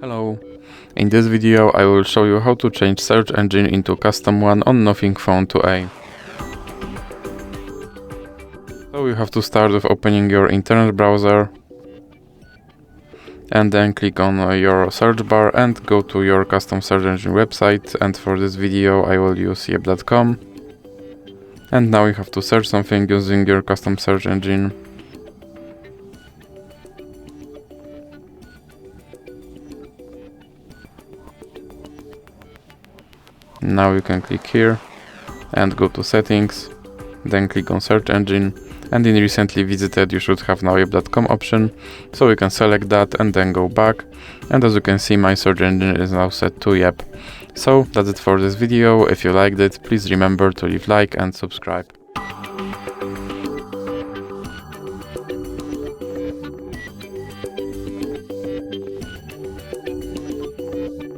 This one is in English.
Hello, in this video I will show you how to change search engine into custom one on Nothing Phone 2a. So you have to start with opening your internet browser and then click on your search bar and go to your custom search engine website, and for this video I will use yep.com. And now you have to search something using your custom search engine. Now you can click here and go to settings, then click on search engine, and in recently visited you should have now yep.com option, so you can select that and then go back, and as you can see my search engine is now set to Yep. So that's it for this video. If you liked it, please remember to leave like and subscribe.